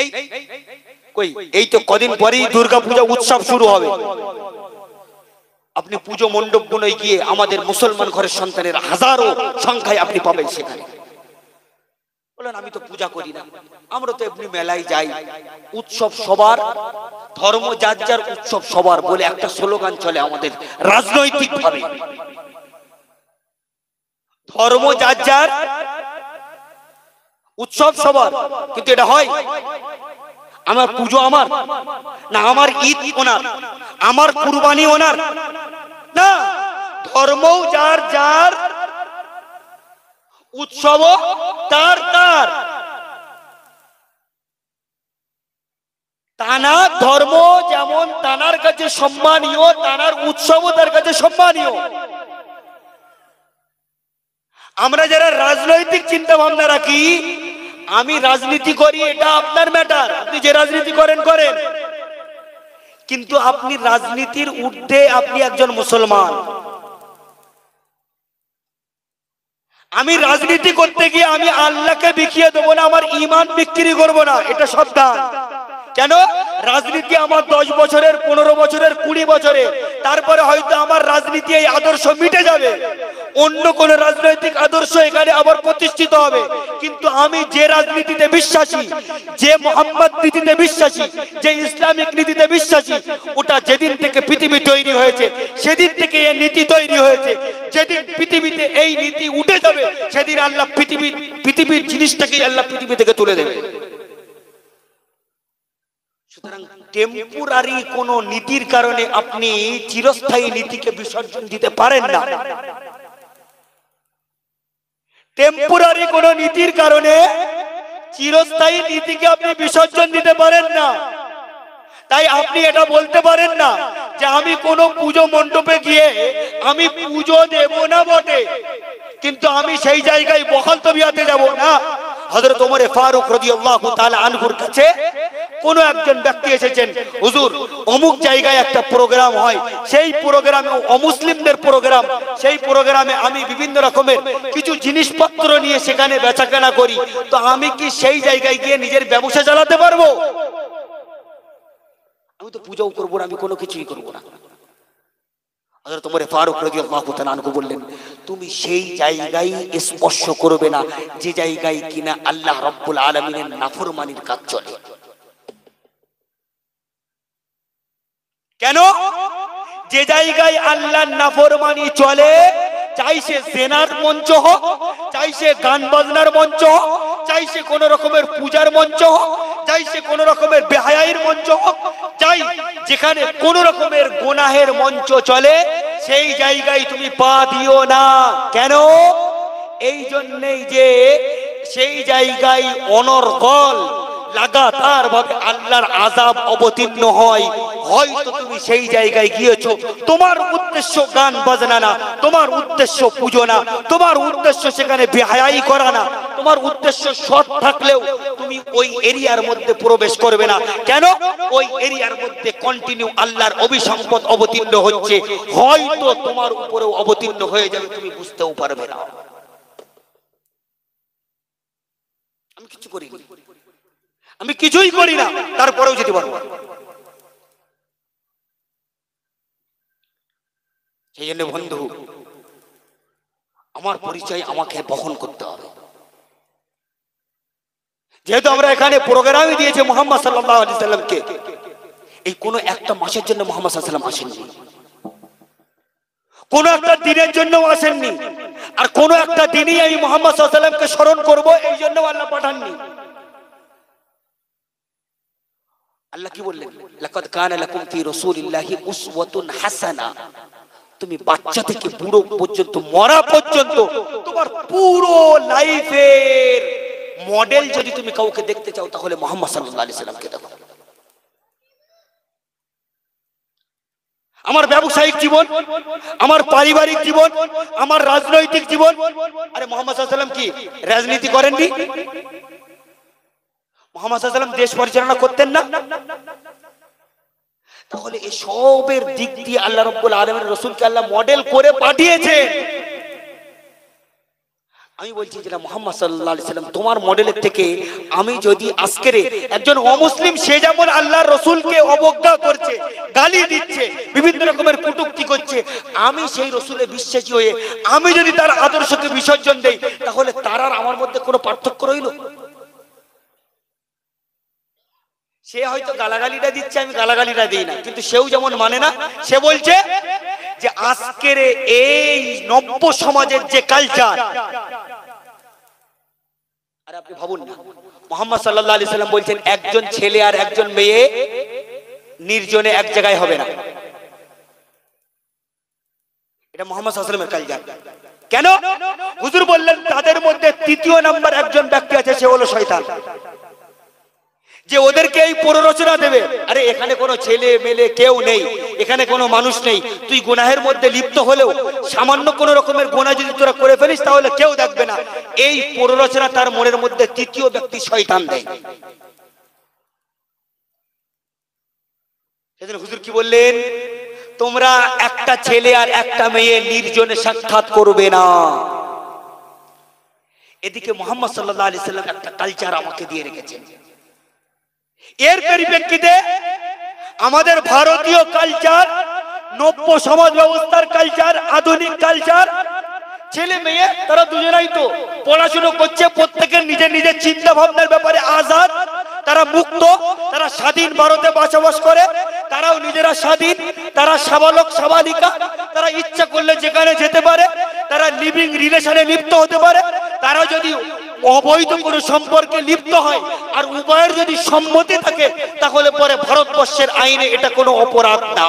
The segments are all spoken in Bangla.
এই কই এই তো কদিন পরেই দুর্গাপূজা উৎসব শুরু হবে। আপনি পুজো মণ্ডপগুলোয় গিয়ে আমাদের মুসলমান ঘরের সন্তানের হাজারো সংখ্যায় আপনি পাবেন সেখানে। বলেন আমি তো পূজা করি না, আমরা তো এমনি মেলায় যাই। উৎসব সবার, ধর্ম যার যার, উৎসব সবার বলে একটা স্লোগান চলে আমাদের রাজনৈতিক ভাবে। ধর্ম যার যার, উৎসব সবার, কিন্তু এটা হয় আমার পুজো আমার না, আমার ঈদ ওনার, আমার কুরবানি ওনার না। ধর্ম যার যার, উৎসব তার তার। তানার ধর্ম যেমন তানার কাছে সম্মানীয়, তানার উৎসবও তার কাছে সম্মানীয়। আমরা যারা রাজনৈতিক চিন্তা ভাবনা রাখি, আমি রাজনীতি করি, এটা আপনার ম্যাটার, আপনি যে রাজনীতি করেন করেন, কিন্তু আপনি রাজনীতির ঊর্ধ্বে আপনি একজন মুসলমান। আমি রাজনীতি করতে গিয়ে আমি আল্লাহকে বিকিয়ে দেবো না, আমার ঈমান বিক্রি করবো না, এটা সাবধান। কেন? রাজনীতি আমার 10 বছরের, 15 বছরের, 20 বছরের, তারপরে হয়তো আমার রাজনীতি এই আদর্শ মিটে যাবে, অন্য কোন রাজনৈতিক আদর্শ এখানে আবার প্রতিষ্ঠিত হবে। কিন্তু আমি যে রাজনীতিতে বিশ্বাসী, যে মোহাম্মদ নীতিতে বিশ্বাসী, যে ইসলামিক নীতিতে বিশ্বাসী, ওটা যেদিন থেকে পৃথিবী তৈরি হয়েছে সেদিন থেকে এই নীতি তৈরি হয়েছে। যেদিন পৃথিবীতে এই নীতি উঠে যাবে সেদিন আল্লাহ পৃথিবীর জিনিসটাকে আল্লাহ পৃথিবী থেকে তুলে দেবে। সুতরাং টেম্পোরারি কোন নীতির কারণে আপনি চিরস্থায়ী নীতিকে বিসর্জন দিতে পারেন না। টেম্পোরারি কোন নীতির কারণে চিরস্থায়ী নীতিকে আপনি বিসর্জন দিতে পারেন না। তাই আপনি এটা বলতে পারেন না যে আমি কোন পুজো মণ্ডপে গিয়ে আমি পুজো দেব না বটে, কিন্তু আমি সেই জায়গায় বখাল তবিয়াতে যাব না। হযরত ওমর ফারুক রাদিয়াল্লাহু তাআলা আনহুর কাছে কোন একজন ব্যক্তি এসেছেন, হুজুর অমুক জায়গায় একটা প্রোগ্রাম হয়, সেই প্রোগ্রামে অমুসলিমদের প্রোগ্রাম, সেই প্রোগ্রামে আমি বিভিন্ন রকমের কিছু জিনিসপত্র নিয়ে সেখানে বেচাকেনা করি, তো আমি কি সেই জায়গায় গিয়ে নিজের ব্যবসা চালাতে পারবো? আমি তো পূজাও করবো না, আমি কোনো কিছুই করবো না। হযরত ওমর ফারুক রাদিয়াল্লাহু তাআলা আনহু বললেন, তুমি সেই জায়গায় স্পর্শ করবে না যে জায়গায় কিনা আল্লাহ রাব্বুল আলামিনের নাফরমানির কাজ চলে। কেন? যে জায়গায় আল্লাহর নাফরমানি চলে, চাই সে জেনার মঞ্চ হোক, চাই সে গান বাজনার মঞ্চ হোক, চাই সে কোন রকমের পূজার মঞ্চ হোক, চাই সে কোন রকমের বেহায়াইর মঞ্চ হোক, চাই যেখানে কোন রকমের গুনাহের মঞ্চ চলে, সেই জায়গায় তুমি পা দিও না। কেন? এই জন্যই যে সেই জায়গায় অনর্গল লাগাতার ভাবে আল্লাহর আযাব অবতীর্ণ হয়। হয়তো তুমি সেই জায়গায় গিয়েছো, তোমার উদ্দেশ্য গান বাজনা না, তোমার উদ্দেশ্য পুজো না, তোমার উদ্দেশ্য সেখানে বেহায়াই করা না, তোমার উদ্দেশ্য সৎ থাকলেও তুমি ওই এরিয়ার মধ্যে প্রবেশ করবে না। কেন? ওই এরিয়ার মধ্যে কন্টিনিউ আল্লাহর অভিসম্পদ অবতীর্ণ হচ্ছে, হয়তো তোমার উপরেও অবতীর্ণ হয়ে যাবে, তুমি বুঝতেও পারবে না। আমি কিছু করি না, আমি কিছুই করি না, তারপরেও যেতে পারবো। সেই জন্য বন্ধু, আমার পরিচয় আমাকে বহন করতে হবে। যেহেতু আমরা এখানে প্রোগ্রামই দিয়েছি মুহাম্মদ সাল্লাল্লাহু আলাইহি সাল্লামকে, এই কোন একটা মাসের জন্য মুহাম্মদ সাল্লাল্লাহু আলাইহি সাল্লাম আসেননি, কোন একটা দিনের জন্য আসেননি, আর কোন একটা দিনই আমি মুহাম্মদ সাল্লাল্লাহু আলাইহি সাল্লামকে স্মরণ করব এই জন্য আল্লাহ পাঠাননি। আল্লাহ কি বললেন? লাকাদ কানা লাকুম ফি রাসূলিল্লাহি উসওয়াতুন হাসানা। তুমি বাচ্চা থেকে বুড়ো পর্যন্ত, মরা পর্যন্ত, তোমার পুরো লাইফের মডেল যদি তুমি কাউকে দেখতে চাও তাহলে মুহাম্মদ সাল্লাল্লাহু আলাইহি সাল্লামকে দেখো। আমার ব্যবসায়িক জীবন, আমার পারিবারিক জীবন, আমার রাজনৈতিক জীবন, আরে মুহাম্মদ সাল্লাল্লাহু আলাইহি সাল্লাম কি রাজনীতি করেননি? মুহাম্মদ সাল্লাল্লাহু আলাইহি সাল্লাম দেশ পরিচালনা করতেন না? তাহলে এই সবের দিক দিয়ে আল্লাহ রাব্বুল আলামিন রাসূলকে আল্লাহ মডেল করে পাঠিয়েছেন। আমি বলছি যেটা মুহাম্মদ সাল্লাল্লাহু আলাইহি সাল্লাম তোমার মডেলের থেকে আমি যদি আজকের একজন অমুসলিম সে যেমন আল্লাহর রাসূলকে অবজ্ঞা করছে, গালি দিচ্ছে, বিভিন্ন রকমের কটূক্তি করছে, আমি সেই রাসূলের বিশ্বাসী হয়ে আমি যদি তার আদর্শকে বিসর্জন দেই তাহলে তার আর আমার মধ্যে কোনো পার্থক্য রইল? সে হয়তো গালাগালিটা দিচ্ছে, আমি গালাগালিটা দিই না, কিন্তু সেও যেমন মানে না, সে বলছে যে আজকের এই নব্য সমাজের যে কালচার, আর আপনি ভাবুন না মুহাম্মদ সাল্লাল্লাহু আলাইহি সাল্লাম বলছেন একজন ছেলে আর একজন মেয়ে নির্জনে এক জায়গায় হবে না। এটা মুহাম্মদ সাল্লাল্লাহু আলাইহি সাল্লামের কালচার। কেন? হুজুর বললেন তাদের মধ্যে তৃতীয় নাম্বার একজন ব্যক্তি আছে, সে হলো শয়তান, যে ওদেরকে এই প্ররোচনা দেবে, আরে এখানে কোনো ছেলে মেলে কেউ নেই, এখানে কোনো মানুষ নেই, তুই গুনাহের মধ্যে লিপ্ত হলেও সামান্য কোনো রকমের গুনাহ যদি তোরা করে ফেলিস তাহলে কেউ দেখবে না, এই প্ররোচনা তার মনের মধ্যে তৃতীয় ব্যক্তি শয়তান দেয়। সেদিন হুজুর কি বললেন? তোমরা একটা ছেলে আর একটা মেয়ে নির্জনে সাক্ষাৎ করবে না। এদিকে মুহাম্মদ সাল্লাল্লাহু আলাইহি সাল্লাম একটা কালচার আমাকে দিয়ে রেখেছেন। এর পরিপ্রেক্ষিতে আমাদের ভারতীয় কালচার, নব্য সমাজ ব্যবস্থার কালচার, আধুনিক কালচার, ছেলে মেয়ে তারা দুজনেই তো পড়াশোনা করছে, প্রত্যেকের নিজের নিজের চিন্তা ভাবনার ব্যাপারে আজাদ, তারা মুক্ত, তারা স্বাধীন ভারতে বসবাস করে, তারাও নিজেরা স্বাধীন, তারা সাবালক সাবালিকা, তারা ইচ্ছা করলে যেখানে যেতে পারে, তারা লিভিং রিলেশনে লিপ্ত হতে পারে, তারা যদি অবৈধ কোনো সম্পর্কে লিপ্ত হয় আর উভয়ের যদি সম্মতি থাকে তাহলে পরে ভারতবর্ষের আইনে এটা কোনো অপরাধ না।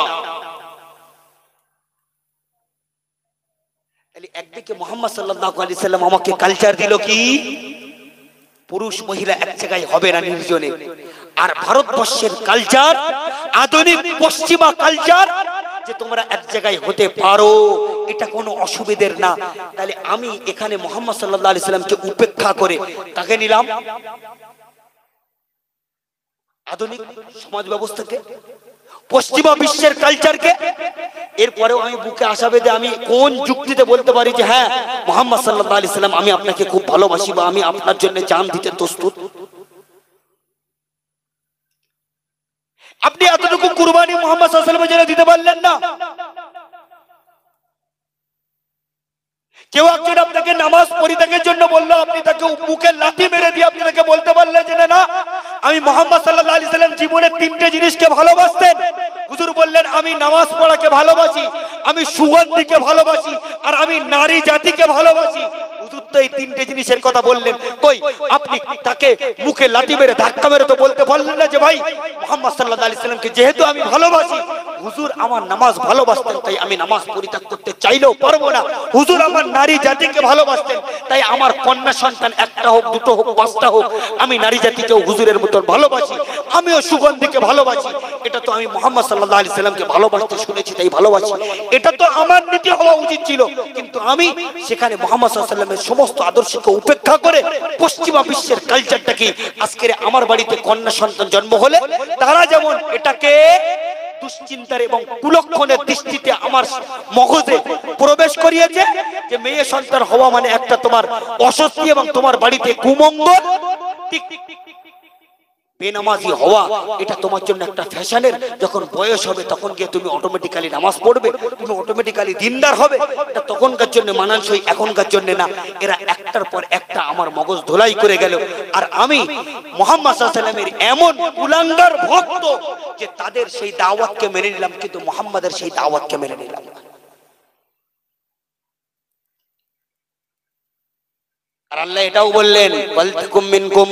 একদিকে মুহাম্মদ সাল্লাল্লাহু আলাইহি সাল্লাম আমাকে কালচার দিল কি পুরুষ মহিলা এক জায়গায় হবে না নির্জনে, আর ভারতবর্ষের কালচার, আধুনিক পশ্চিমা কালচার, যে তোমরা এক জায়গায় হতে পারো, এটা কোনো অসুবিধার না। তাহলে আমি এখানে মুহাম্মদ সাল্লাল্লাহু আলাইহি সাল্লামকে উপেক্ষা করে তাকে নিলাম আধুনিক সমাজ ব্যবস্থাকে, পশ্চিমা বিশ্বের কালচারকে। এরপরেও আমি বুকে আশা বেঁধে আমি কোন যুক্তিতে বলতে পারি যে হ্যাঁ মুহাম্মদ সাল্লাল্লাহু আলাইহি সাল্লাম আমি আপনাকে খুব ভালোবাসি বা আমি আপনার জন্য জান দিতে প্রস্তুত? আপনি এতটুকু কুরবানি মুহাম্মদ সাল্লাল্লাহু আলাইহি ওয়াসাল্লামের জন্য দিতে পারলেন না? কেউ একজন আপনাকে নামাজ পরিত্যাগের জন্য বললো, আপনি তাকে বুকে লাথি মেরে দিয়ে আপনি তাকে বলতে পারলেন যে না আমি মুহাম্মদ সাল্লাল্লাহু আলাইহি সাল্লাম জীবনে তিনটে জিনিসকে ভালোবাসতেন। হুজুর বললেন আমি নামাজ পড়াকে ভালোবাসি, আমি সুগন্ধিকে ভালোবাসি, আর আমি নারী জাতিকে ভালোবাসি। হুজুর তো এই তিনটে জিনিসের কথা বললেন, কই আপনি তাকে মুখে লাথি মেরে ধাক্কা মেরে তো বলতে পারলেন না যে ভাই মুহাম্মদ সাল্লাল্লাহু আলাইহি সাল্লামকে যেহেতু আমি ভালোবাসি, হুজুর আমার নামাজ ভালোবাসতেন তাই আমি নামাজ পরিত্যাগ করতে চাইলেও পারবো না, হুজুর আমার নারী জাতিকে ভালোবাসতেন তাই আমার কন্যা সন্তান একটা হোক দুটো হোক পাঁচটা হোক আমি নারী জাতিকেও হুজুরের মতন ভালোবাসি, আমিও সুগন্ধিকে ভালোবাসি, এটা তো আমি মুহাম্মদ সাল্লাল্লাহু আলাইহি সাল্লামকে ভালোবাসতে শুনেছি তাই ভালোবাসি, এটা তো আমার নীতি হওয়া উচিত ছিল। কিন্তু আমি সেখানে মুহাম্মদ সাল্লাল্লাহু আলাইহি সাল্লামের সমস্ত আদর্শকে উপেক্ষা করে পশ্চিমা বিশ্বের কালচারটাকে আজকের আমার বাড়িতে কন্যা সন্তান জন্ম হলে তারা যেমন এটাকে দুশ্চিন্তার এবং কুলক্ষণের দৃষ্টিতে আমার মগজে প্রবেশ করিয়েছে যে মেয়ে সন্তান হওয়া মানে একটা তোমার অস্বস্তি এবং তোমার বাড়িতে কুমঙ্গল, বেনামাজি হওয়া এটা তোমার জন্য একটা ফ্যাশনের, যখন বয়স হবে তখন গিয়ে তুমি অটোমেটিক্যালি নামাজ পড়বে, তুমি অটোমেটিক্যালি দিনদার হবে, এটা তখনকার জন্য মানানসই, এখনকার জন্য না। এরা একটার পর একটা আমার মগজ ধোলাই করে গেল, আর আমি মুহাম্মদ সাল্লাল্লাহু আলাইহি ওয়াসাল্লামের এমন কুলাঙ্গার ভক্ত যে তাদের সেই দাওয়াতকে মেনে নিলাম কিন্তু মুহাম্মাদের সেই দাওয়াতকে মেনে নিলাম না। আর আল্লাহ এটাও বললেন ওয়ালতাকুম মিনকুম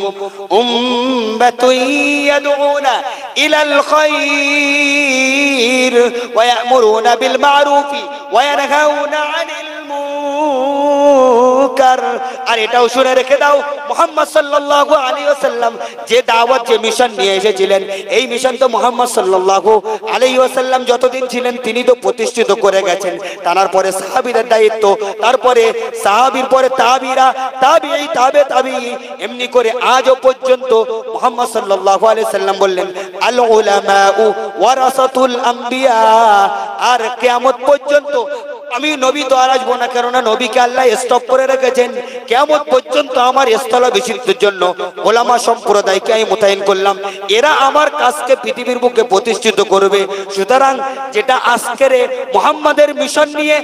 উম্মাতুন ইয়াদউনা ইলাল খায়র ওয়া ইয়ামুরুনা বিল মারুফি ওয়া ইয়ানহাউনা আনিল মুনকার। আর এটাও শুনে রেখে দাও মুহাম্মদ সাল্লাল্লাহু আলাইহি ওয়াসাল্লাম যে দাওয়াত যে মিশন নিয়ে এসেছিলেন এই মিশন তো মুহাম্মদ সাল্লাল্লাহু আলাইহি ওয়াসাল্লাম যতদিন ছিলেন তিনি তো প্রতিষ্ঠিত করে গেছেন, তারপরে সাহাবীদের দায়িত্ব, তারপরে সাহাবীর পরে তাবিরা, তাবিঈ, তাবে তাবিঈ, এমনি করে আজও পর্যন্ত মুহাম্মদ সাল্লাল্লাহু আলাইহি সাল্লাম বললেন আল উলামাউ ওয়ারাসাতুল আমবিয়া। আর কিয়ামত পর্যন্ত আমি নবী তো আর আসবো না, কেননা নবীকে আল্লাহ স্টপ করে রেখেছেন কিয়ামত পর্যন্ত আমার স্থলাভিষিক্তের জন্য ওলামা সম্প্রদায়কে আমি মোতায়েন করলাম, এরা আমার কাজকে পৃথিবীর বুকে প্রতিষ্ঠিত করবে। সুতরাং যেটা আজকের মুহাম্মাদের মিশন নিয়ে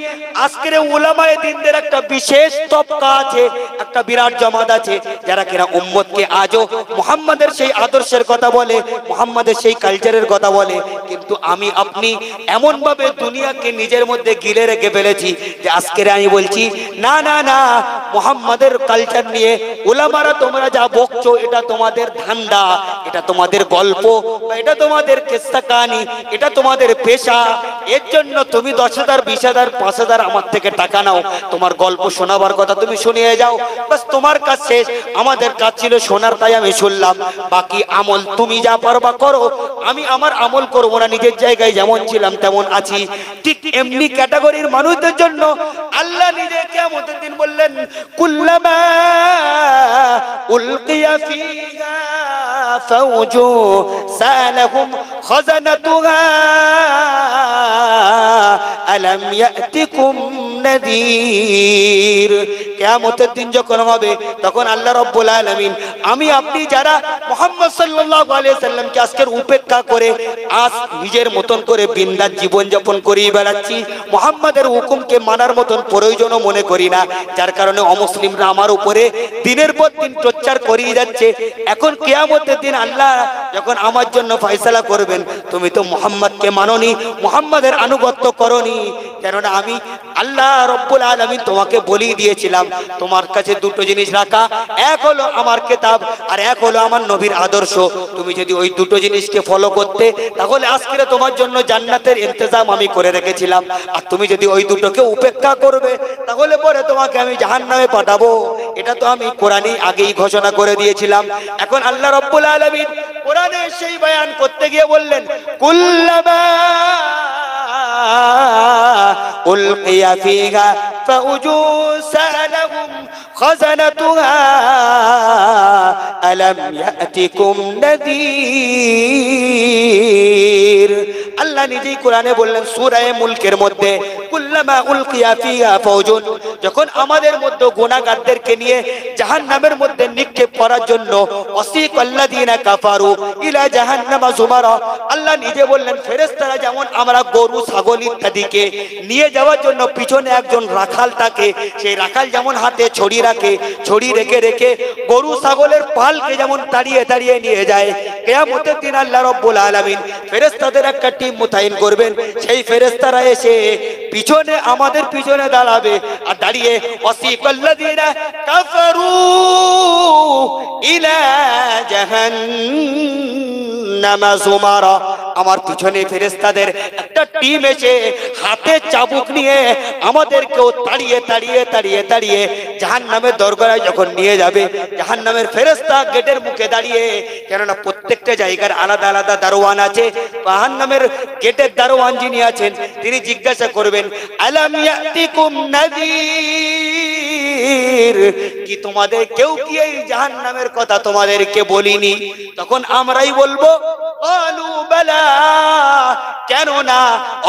আজকের ওলামায়ে দ্বীনদের একটা বিশেষ তবকা আছে, একটা বিরাট জামাত আছে, যারা কিনা উম্মতকে আজও মুহাম্মাদের সেই আদর্শের কথা বলে, মুহাম্মাদের সেই কালচারের কথা বলে। কিন্তু আমি আপনি এমন ভাবে দুনিয়াকে নিজের মধ্যে গিলে রেখে ফেলেছি যে আজকের আমি বলছি না না না, মুহাম্মাদের কালচার নিয়ে উলামারা তোমরা যা বকছো এটা তোমাদের ধান্দা, এটা তোমাদের গল্প, এটা তোমাদের কিস্সা কাহিনী, এটা তোমাদের পেশা। এর জন্য তুমি 10,000 20,000 5,000 আমার থেকে টাকা নাও, তোমার গল্প শোনাবার কথা তুমি শুনিয়ে যাও, বাস তোমার কাজ শেষ। আমাদের কাজ ছিল শোনার, তাই আমি শুনলাম, বাকি আমল তুমি যা পারবা করো। আমি আমার আমল করবো না, নিজের জায়গায় যেমন ছিলাম তেমন আছি। ঠিক এমনি ক্যাটাগরির মানুষদের জন্য আল্লাহ নিজে কিয়ামতের দিন বললেন, কুল্লামা উলকিয়া ফিহা ফাওজু সালাহুম খাজানাতুহা আলাম ইয়াতিকুম নাযীর। কিয়ামতের দিন যখন হবে তখন আল্লাহ রাব্বুল আলামিন, আমি আপনি যারা মুহাম্মদ সাল্লাল্লাহু আলাইহি সাল্লামকে আজকের উপেক্ষা করে আজ নিজের মতন করে বিন্দাস জীবন যাপন করিয়ে বেড়াচ্ছি, মুহাম্মাদের হুকুমকে মানার মতন প্রয়োজনও মনে করি না, যার কারণে অমুসলিমরা আমার উপরে দিনের পর দিন টর্চার করিয়ে যাচ্ছে। এখন কিয়ামতের দিন আল্লাহ যখন আমার জন্য ফয়সালা করবেন, তুমি তো মুহাম্মাদকে মানোনি, মুহাম্মাদের আনুগত্য করনি, কেননা আমি আল্লাহ রব্বুল আলামিন তোমাকে বলেই দিয়েছিলাম তোমার কাছে দুটো জিনিস রাখা, এক হলো আমার কিতাব আর এক হলো আমার নবীর আদর্শ। তুমি যদি ওই দুটো জিনিসকে ফলো করতে, তাহলে আজকে তোমার জন্য জান্নাতের ইন্তজাম আমি করে রেখেছিলাম। আর তুমি যদি ওই দুটোকে উপেক্ষা করবে, তাহলে পরে তোমাকে আমি জাহান্নামে পাঠাবো। এটা তো আমি কোরআনে আগেই ঘোষণা করে দিয়েছিলাম। এখন আল্লাহ রব্বুল আলামিন কোরআনে সেই বয়ান করতে গিয়ে বললেন, কুল্লামা উলকিয়া ফিহা ফাউজু সালাহুম খাজানাতুহা আলাম ইয়াতিকুম নাযীর। আল্লাহ নিজেই কোরআনে বললেন সূরা মুলকের মধ্যে, কুল্লামা উলকিয়া ফিহা ফাউজুন, যখন আমাদের মধ্যে গুনাহগারদেরকে নিয়ে জাহান্নামের মধ্যে নিক্ষেপ করার জন্য ওয়াসিকাল্লাযীনা কাফারু ইলা জাহান্নামা যুমারা, আল্লাহ নিজে বললেন ফেরেশতারা যেমন আমরা গরু ছাগল ইত্যাদিকে নিয়ে যাওয়ার জন্য পিছনে একজন রাখাল থাকে, সেই রাখাল যেমন হাতে ছড়ি রাখে, ছড়ি রেখে রেখে গরু ছাগলের পালকে যেমন তাড়িয়ে তাড়িয়ে নিয়ে যায়, কিয়ামতের দিন আল্লাহ রাব্বুল আলামিন ফেরেশতাদের একটা টিম মোতায়েন করবেন। সেই ফেরেশতারা এসে পিছনে আমাদের পিছনে দাঁড়াবে, আর দাঁড়িয়ে ওয়াসিকাল্লাযীনা কাফারু ইলা জাহান্নামা যুমারা, আমার পিছনে ফেরেশতাদের একটা টিম এসে হাতে চাবুক নিয়ে আমাদেরকেও তাড়িয়ে তাড়িয়ে তাড়িয়ে তাড়িয়ে জাহান্নামের দরজায় যখন নিয়ে যাবে, জাহান্নামের ফেরেশতা গেটের মুখে দাঁড়িয়ে, কেননা প্রত্যেকটা জায়গার আলাদা আলাদা দারোয়ান আছে, জাহান্নামের গেটের দারোয়ান যিনি আছেন তিনি জিজ্ঞাসা করবেন, আলাম ইয়াতিকুম নাযীর, কি তোমাদের কেউ কি এই জাহান্নামের কথা তোমাদেরকে বলিনি? তখন আমরাই বলবো ক্বালু বালা, কেন না,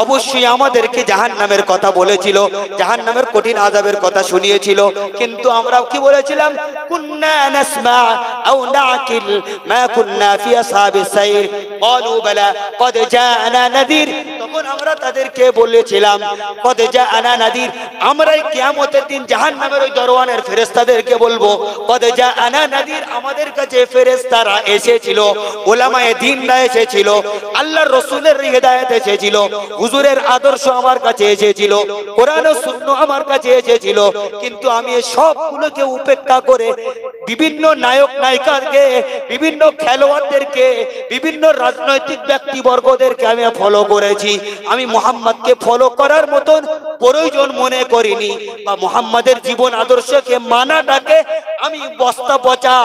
অবশ্যই আমাদেরকে জাহান্নামের কথা বলেছিল, জাহান্নামের কঠিন আযাবের কথা শুনিয়েছিল, কিন্তু আমরা কি বলেছিলাম? কুন্না নাসমা আও নাকিল মা কুন্না ফি আসহাবিস সাইর। ক্বালু বালা ক্বাদ জাআনা নাযীর, তখন আমরা তাদেরকে বলেছিলাম ক্বাদ জাআনা নাযীর, আমরাই কিয়ামতের দিন জাহান্নামের ওই দরওয়ানের ফেরেশতাদেরকে বলবো ক্বাদ জাআনা নাযীর, আমাদের কাছে ফেরেশতারা এসেছিল, উলামায়ে দ্বীনরা এসেছিল, আল্লাহর রাসূলের হিদায়াত এসেছিল, হুজুরের আদর্শ আমার কাছে এসেছিল, কোরআন ও সুন্নাহ আমার কাছে এসেছিল, কিন্তু আমি এই সবগুলোকে উপেক্ষা করে বিভিন্ন নায়ক নায়িকাকে, বিভিন্ন খেলোয়াড়দেরকে, বিভিন্ন রাজনৈতিক ব্যক্তিবর্গদেরকে আমি ফলো করেছি। আমি মুহাম্মদকে ফলো করার মতন প্রয়োজন মনে করিনি, বা মুহাম্মাদের জীবন আদর্শকে মানাটাকে আমি বস্তা পচা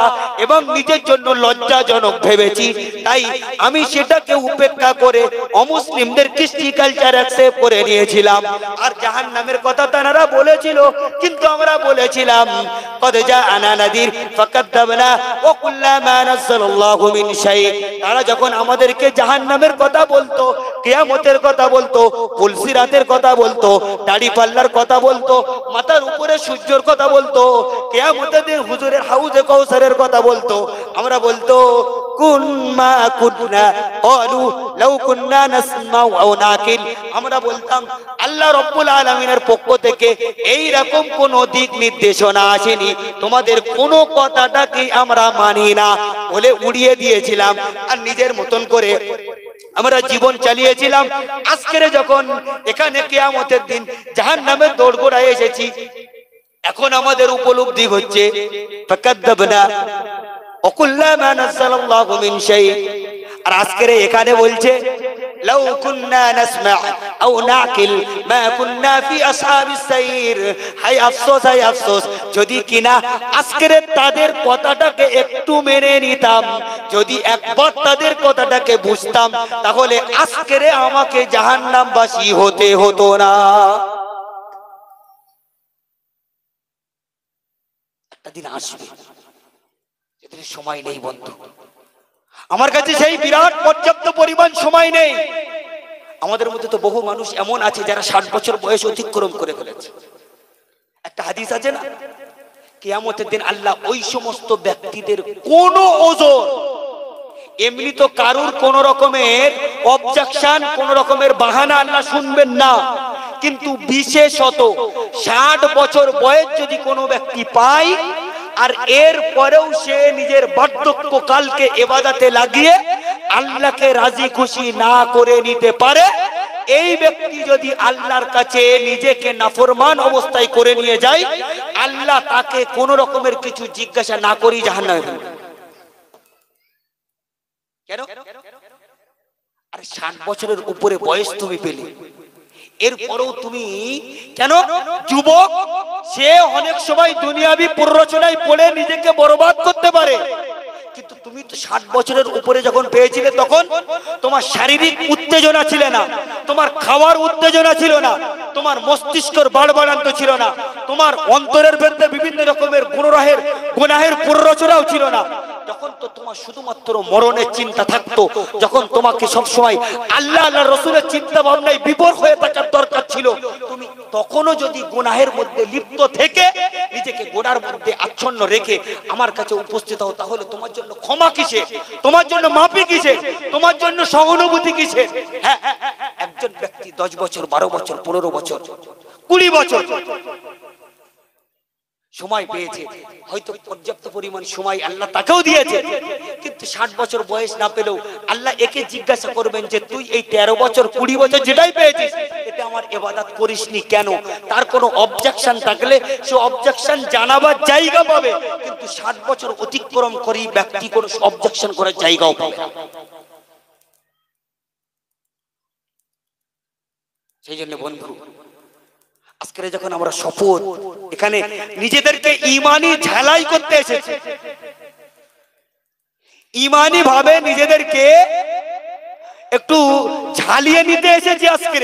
এবং নিজের জন্য লজ্জাজনক ভেবেছি। তাই আমি সেটাকে উপেক্ষা করে অমুসলিমদের কৃষ্টি কালচার অ্যাকসেপ্ট করে নিয়েছিলাম। আর জাহান্নামের কথা তারা বলেছিল, কিন্তু আমরা বলেছিলাম ক্বাদ জাআনা নাযীর ফাকাদ্দাবনা ওয়া কুল্লা মা নাযালাল্লাহু মিন শাই। তারা যখন আমাদেরকে জাহান্নামের কথা বলতো, কিয়ামতের কথা বলতো, পুলসিরাতের কথা বলতো, দাড়ি পাল্লার কথা বলতো, মাথার উপরে সূর্যের কথা বলতো, কিয়ামতের দিন হুজুরের হাউজে কাউসারের কথা বলতো। আমরা বলতো কুন মা কুননা ক্বালু লাউ কুননা নাসমাউ আও নাকিল। আমরা বলতাম আল্লাহ রাব্বুল আলামিনের পক্ষ থেকে এই রকম কোন দিক নির্দেশনা আসেনি, তোমাদের কোন কথাটাকে আমরা মানি না বলে উড়িয়ে দিয়েছিলাম আর নিজের মতন করে আমরা জীবন চালিয়েছিলাম। আজকের যখন এখানে কিয়ামতের দিন জাহান্নামের দোরগোড়ায় এসেছি, এখন আমাদের উপলব্ধি হচ্ছে ফাকাদ্দাবনা ওয়াকুল্লা মা নাযালাল্লাহু মিন শাই। আর আজকের এখানে বলছে লাউ কুননা নাসমা আও নাকিল মা কুননা ফি আসহাবিস সাইর। হায় আফসোস, হায় আফসোস, যদি কিনা আজকের তাদের কথাটাকে একটু মেনে নিতাম, যদি একবার তাদের কথাটাকে বুঝতাম, তাহলে আজকের আমাকে জাহান্নামবাসী হতে হতো না। একটা দিন আসবে যেদিন সময় নেই বন্ধু, আমার কাছে সেই বিরাট পর্যাপ্ত পরিমাণ সময় নেই। আমাদের মধ্যে তো বহু মানুষ এমন আছে যারা 60 বছর বয়স অতিক্রম করে ফেলেছে। একটা হাদিস আছে না, কিয়ামতের দিন আল্লাহ ওই সমস্ত ব্যক্তিদের কোন ওজর, এমনি তো কারুর কোন রকমের অবজেকশন, কোন রকমের বাহানা আল্লাহ শুনবেন না, কিন্তু বিশেষত 60 বছর বয়স যদি কোনো ব্যক্তি পায় আর এর পরেও সে নিজের বার্ধক্য কালকে ইবাদতে লাগিয়ে আল্লাহকে রাজি খুশি না করে নিতে পারে, এই ব্যক্তি যদি আল্লাহর কাছে নিজেকে নাফরমান অবস্থায় করে নিয়ে যায়, আল্লাহ তাকে কোন রকমের কিছু জিজ্ঞাসা না করেই জাহান্নামে ফেলবে। কেন? আরে 60 বছরের উপরে বয়স তুমি পেলে, এরপরেও তুমি কেন? যুবক সে অনেক সময় দুনিয়াবি প্ররোচনায় পড়ে নিজেকে বরবাদ করতে পারে, কিন্তু তুমি তো 60 বছরের উপরে যখন পেয়েছিলে তখন তোমার শারীরিক উত্তেজনা ছিল না, তোমার খাওয়ার উত্তেজনা ছিল না, তোমার মস্তিষ্কের বাড়বাড়ান্ত ছিল না, তোমার অন্তরের ভেতরে বিভিন্ন রকমের গুনাহের প্ররোচনাও ছিল না। তখন তো তোমার শুধুমাত্র মরণের চিন্তা থাকতো, যখন তোমাকে সবসময় আল্লাহ আল্লাহ রসুলের চিন্তা ভাবনায় বিভোর হয়ে থাকার দরকার ছিল। তুমি তখনও যদি গুনাহের মধ্যে লিপ্ত থেকে নিজেকে গোনার মধ্যে আচ্ছন্ন রেখে আমার কাছে উপস্থিত হও, তাহলে তোমার জন্য ক্ষমা কিসে, তোমার জন্য মাফি কিসে, তোমার জন্য সহানুভূতি কিসে? হ্যাঁ, একজন ব্যক্তি 10 বছর 12 বছর 15 বছর 20 বছর সময় পেয়েছে, হয়তো পর্যাপ্ত পরিমাণ সময় আল্লাহ তাকেও দিয়েছে, কিন্তু 60 বছর বয়স না পেলেও আল্লাহ একে জিজ্ঞাসা করবেন যে তুই এই 13 বছর 20 বছর যেটাই পেয়েছিস এটা আমার ইবাদত করিসনি কেন? তার কোনো অবজেকশন থাকলে সে অবজেকশন জানাবার জায়গা পাবে, কিন্তু 60 বছর অতিক্রম করেই ব্যক্তি কোনো অবজেকশন করার জায়গাও পাবে না। সেই জন্য বন্ধু, আজকে যখন আমরা শপথ এখানে নিজেদেরকে ঈমানি ঝালাই করতে এসেছি, ঈমানি ভাবে নিজেদেরকে একটু ঝালিয়ে নিতে এসেছি আজকে।